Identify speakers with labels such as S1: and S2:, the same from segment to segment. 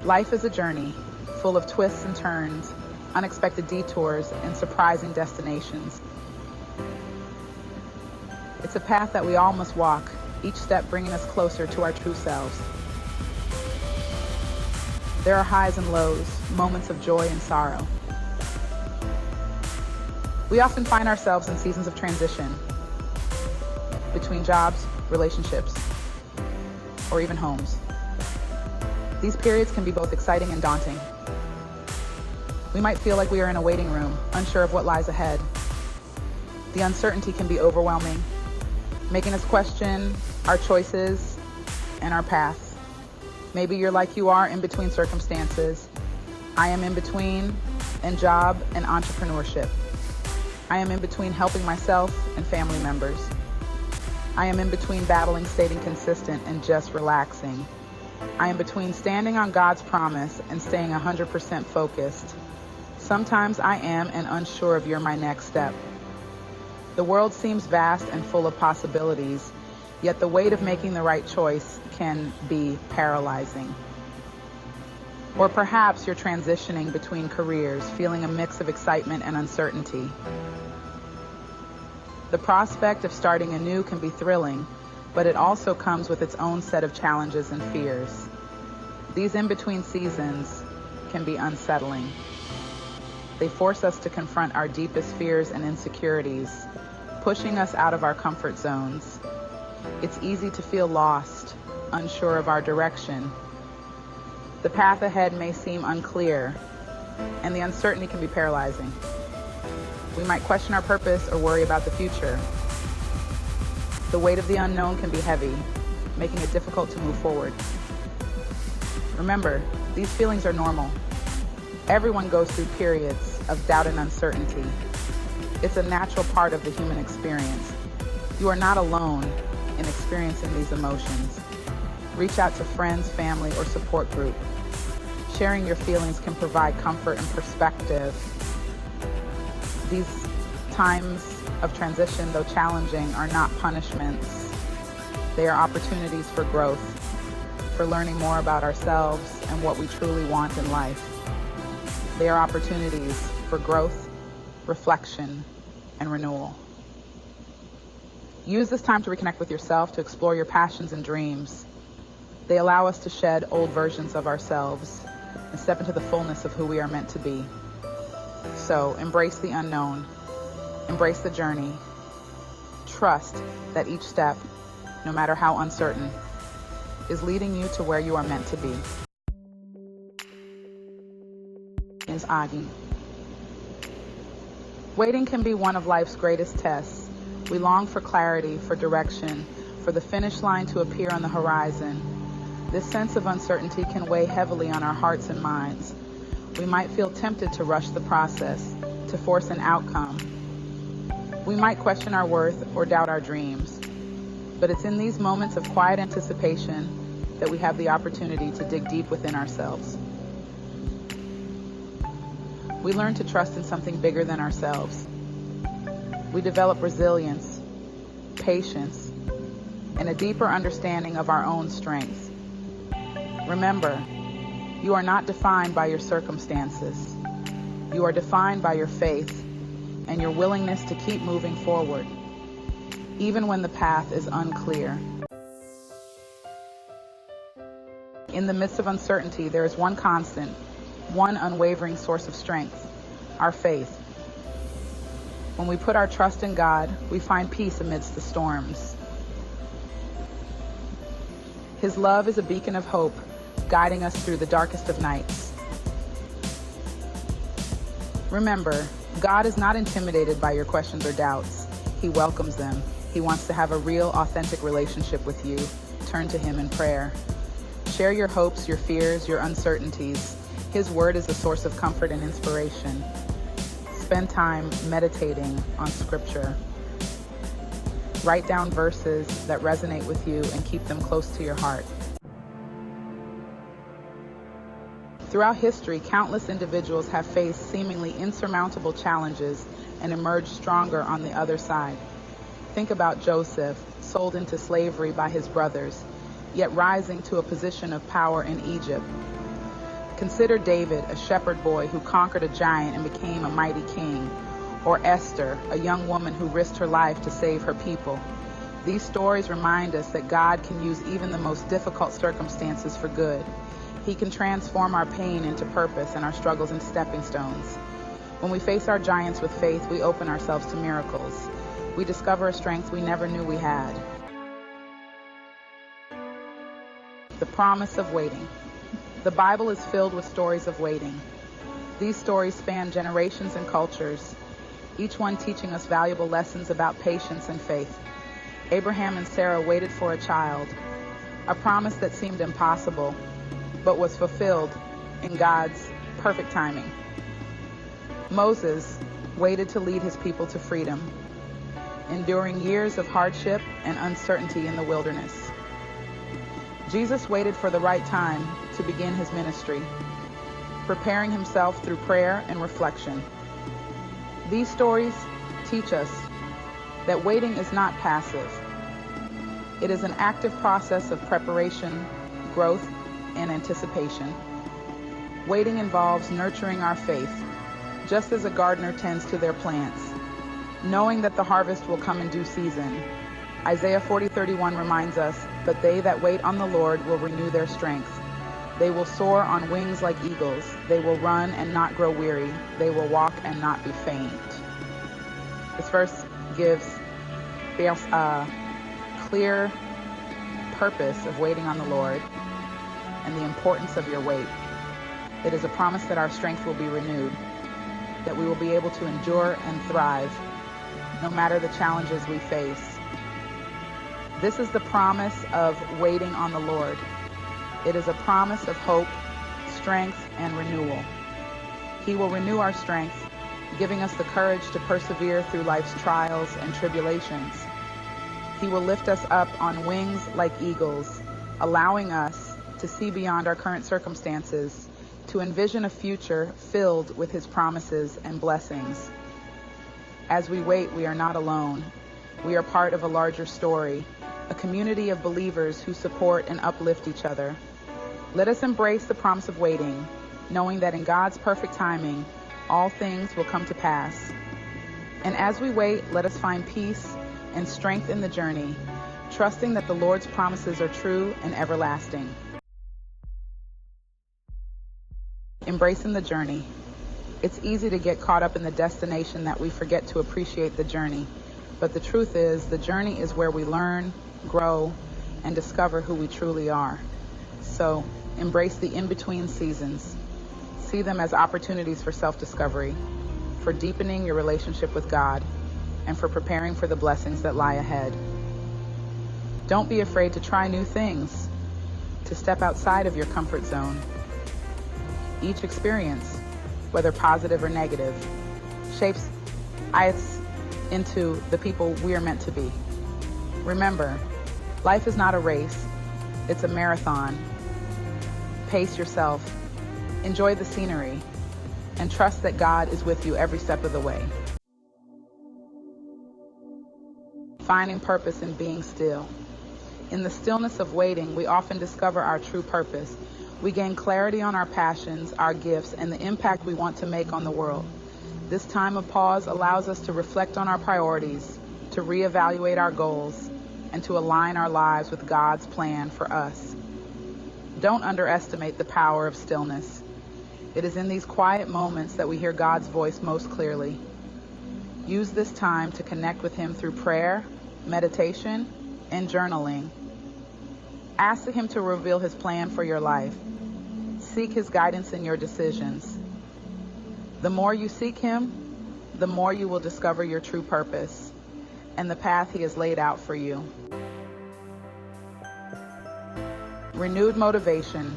S1: Life is a journey full of twists and turns, unexpected detours, and surprising destinations. It's a path that we all must walk, each step bringing us closer to our true selves. There are highs and lows, moments of joy and sorrow. We often find ourselves in seasons of transition between jobs, relationships, or even homes. These periods can be both exciting and daunting. We might feel like we are in a waiting room, unsure of what lies ahead. The uncertainty can be overwhelming, making us question our choices and our path. Maybe you're like you are in between circumstances. I am in between job and entrepreneurship. I am in between helping myself and family members. I am in between battling staying consistent and just relaxing. I am between standing on God's promise and staying 100% focused. Sometimes I am and unsure of my next step. The world seems vast and full of possibilities, yet the weight of making the right choice can be paralyzing. Or perhaps you're transitioning between careers, feeling a mix of excitement and uncertainty. The prospect of starting anew can be thrilling, but it also comes with its own set of challenges and fears. These in-between seasons can be unsettling. They force us to confront our deepest fears and insecurities, pushing us out of our comfort zones. It's easy to feel lost, unsure of our direction. The path ahead may seem unclear, and the uncertainty can be paralyzing. We might question our purpose or worry about the future. The weight of the unknown can be heavy, making it difficult to move forward. Remember, these feelings are normal. Everyone goes through periods of doubt and uncertainty. It's a natural part of the human experience. You are not alone in experiencing these emotions. Reach out to friends, family, or support group. Sharing your feelings can provide comfort and perspective. These times of transition, though challenging, are not punishments. They are opportunities for growth, for learning more about ourselves and what we truly want in life. They are opportunities for growth, reflection, and renewal. Use this time to reconnect with yourself, to explore your passions and dreams. They allow us to shed old versions of ourselves and step into the fullness of who we are meant to be. So embrace the unknown, embrace the journey. Trust that each step, no matter how uncertain, is leading you to where you are meant to be. Is Agi. Waiting can be one of life's greatest tests. We long for clarity, for direction, for the finish line to appear on the horizon. This sense of uncertainty can weigh heavily on our hearts and minds. We might feel tempted to rush the process, to force an outcome. We might question our worth or doubt our dreams. But it's in these moments of quiet anticipation that we have the opportunity to dig deep within ourselves. We learn to trust in something bigger than ourselves. We develop resilience, patience, and a deeper understanding of our own strengths. Remember, you are not defined by your circumstances. You are defined by your faith and your willingness to keep moving forward, even when the path is unclear. In the midst of uncertainty, there is one constant, one unwavering source of strength: our faith. When we put our trust in God, we find peace amidst the storms. His love is a beacon of hope, guiding us through the darkest of nights. Remember, God is not intimidated by your questions or doubts. He welcomes them. He wants to have a real, authentic relationship with you. Turn to Him in prayer. Share your hopes, your fears, your uncertainties. His word is a source of comfort and inspiration. Spend time meditating on Scripture. Write down verses that resonate with you and keep them close to your heart. Throughout history, countless individuals have faced seemingly insurmountable challenges and emerged stronger on the other side. Think about Joseph, sold into slavery by his brothers, yet rising to a position of power in Egypt. Consider David, a shepherd boy who conquered a giant and became a mighty king, or Esther, a young woman who risked her life to save her people. These stories remind us that God can use even the most difficult circumstances for good. He can transform our pain into purpose and our struggles into stepping stones. When we face our giants with faith, we open ourselves to miracles. We discover a strength we never knew we had. The promise of waiting. The Bible is filled with stories of waiting. These stories span generations and cultures, each one teaching us valuable lessons about patience and faith. Abraham and Sarah waited for a child, a promise that seemed impossible, but was fulfilled in God's perfect timing. Moses waited to lead his people to freedom, enduring years of hardship and uncertainty in the wilderness. Jesus waited for the right time to begin his ministry, preparing himself through prayer and reflection. These stories teach us that waiting is not passive. It is an active process of preparation, growth, and anticipation. Waiting involves nurturing our faith, just as a gardener tends to their plants, knowing that the harvest will come in due season. Isaiah 40:31 reminds us, "But they that wait on the Lord will renew their strength. They will soar on wings like eagles. They will run and not grow weary. They will walk and not be faint." This verse gives a clear purpose of waiting on the Lord and the importance of your wait. It is a promise that our strength will be renewed, that we will be able to endure and thrive no matter the challenges we face. This is the promise of waiting on the Lord. It is a promise of hope, strength, and renewal. He will renew our strength, giving us the courage to persevere through life's trials and tribulations. He will lift us up on wings like eagles, allowing us to see beyond our current circumstances, to envision a future filled with his promises and blessings. As we wait, we are not alone. We are part of a larger story, a community of believers who support and uplift each other. Let us embrace the promise of waiting, knowing that in God's perfect timing, all things will come to pass. And as we wait, let us find peace and strength in the journey, trusting that the Lord's promises are true and everlasting. Embracing the journey. It's easy to get caught up in the destination that we forget to appreciate the journey. But the truth is, the journey is where we learn, grow, and discover who we truly are. So, embrace the in-between seasons. See them as opportunities for self-discovery, for deepening your relationship with God, and for preparing for the blessings that lie ahead. Don't be afraid to try new things, to step outside of your comfort zone. Each experience, whether positive or negative, shapes us into the people we are meant to be. Remember, life is not a race, it's a marathon. Pace yourself, enjoy the scenery, and trust that God is with you every step of the way. Finding purpose in being still. In the stillness of waiting, we often discover our true purpose. We gain clarity on our passions, our gifts, and the impact we want to make on the world. This time of pause allows us to reflect on our priorities, to reevaluate our goals, and to align our lives with God's plan for us. Don't underestimate the power of stillness. It is in these quiet moments that we hear God's voice most clearly. Use this time to connect with Him through prayer, meditation, and journaling. Ask Him to reveal His plan for your life. Seek His guidance in your decisions. The more you seek Him, the more you will discover your true purpose and the path He has laid out for you. Renewed motivation,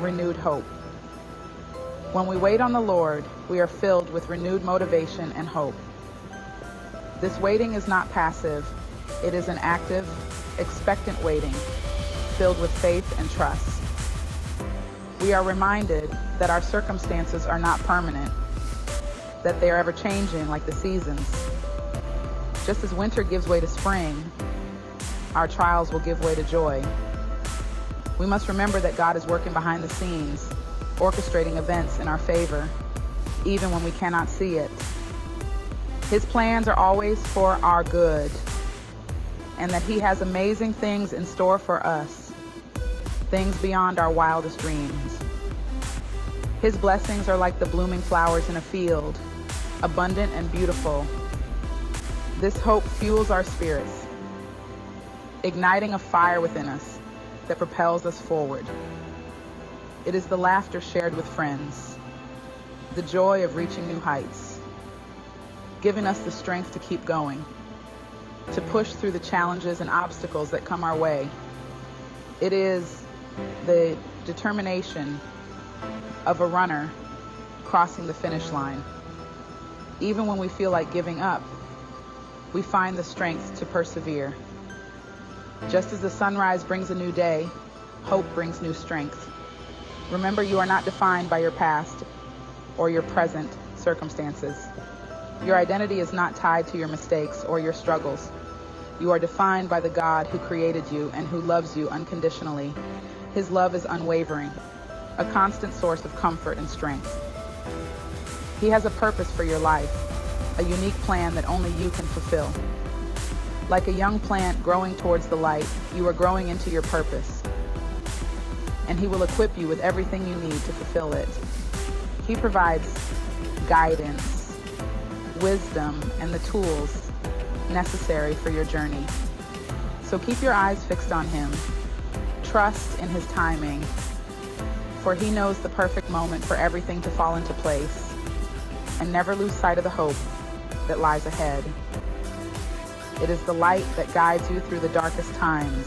S1: renewed hope. When we wait on the Lord, we are filled with renewed motivation and hope. This waiting is not passive. It is an active, expectant waiting, filled with faith and trust. We are reminded that our circumstances are not permanent, that they are ever changing like the seasons. Just as winter gives way to spring, our trials will give way to joy. We must remember that God is working behind the scenes, orchestrating events in our favor, even when we cannot see it. His plans are always for our good, and that He has amazing things in store for us, things beyond our wildest dreams. His blessings are like the blooming flowers in a field, abundant and beautiful. This hope fuels our spirits, igniting a fire within us that propels us forward. It is the laughter shared with friends, the joy of reaching new heights, giving us the strength to keep going, to push through the challenges and obstacles that come our way. It is the determination of a runner crossing the finish line. Even when we feel like giving up, we find the strength to persevere. Just as the sunrise brings a new day, hope brings new strength. Remember, you are not defined by your past or your present circumstances. Your identity is not tied to your mistakes or your struggles. You are defined by the God who created you and who loves you unconditionally. His love is unwavering, a constant source of comfort and strength. He has a purpose for your life, a unique plan that only you can fulfill. Like a young plant growing towards the light, you are growing into your purpose, and He will equip you with everything you need to fulfill it. He provides guidance, wisdom, and the tools necessary for your journey. So keep your eyes fixed on Him. Trust in His timing, for He knows the perfect moment for everything to fall into place. And never lose sight of the hope that lies ahead. It is the light that guides you through the darkest times,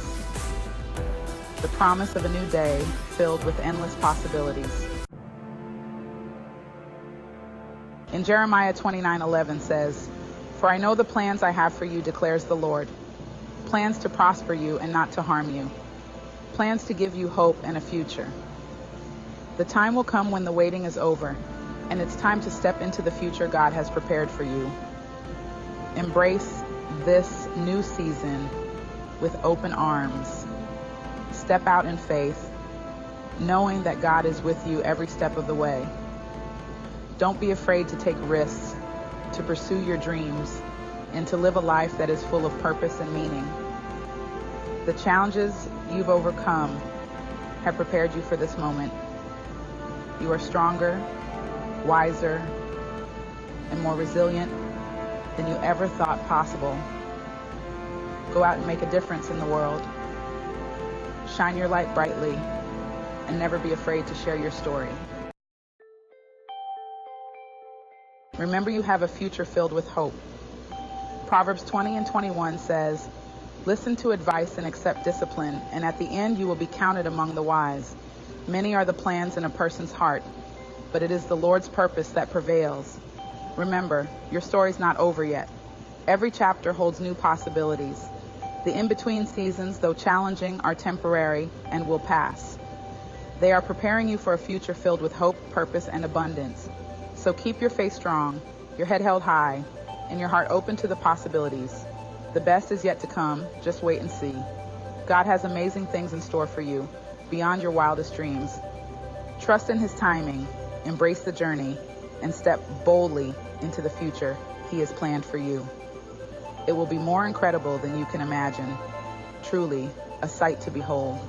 S1: the promise of a new day filled with endless possibilities. In Jeremiah 29:11 says, "For I know the plans I have for you, declares the Lord, plans to prosper you and not to harm you, plans to give you hope and a future." The time will come when the waiting is over, and it's time to step into the future God has prepared for you. Embrace this new season with open arms. Step out in faith, knowing that God is with you every step of the way. Don't be afraid to take risks, to pursue your dreams, and to live a life that is full of purpose and meaning. The challenges you've overcome have prepared you for this moment. You are stronger, wiser, and more resilient than you ever thought possible. Go out and make a difference in the world. Shine your light brightly, and never be afraid to share your story. Remember, you have a future filled with hope. Proverbs 20:21 says, "Listen to advice and accept discipline, and at the end you will be counted among the wise. Many are the plans in a person's heart, but it is the Lord's purpose that prevails." Remember, your story's not over yet. Every chapter holds new possibilities. The in-between seasons, though challenging, are temporary and will pass. They are preparing you for a future filled with hope, purpose, and abundance. So keep your faith strong, your head held high, and your heart open to the possibilities. The best is yet to come. Just wait and see. God has amazing things in store for you, beyond your wildest dreams. Trust in His timing, embrace the journey, and step boldly into the future He has planned for you. It will be more incredible than you can imagine. Truly, a sight to behold.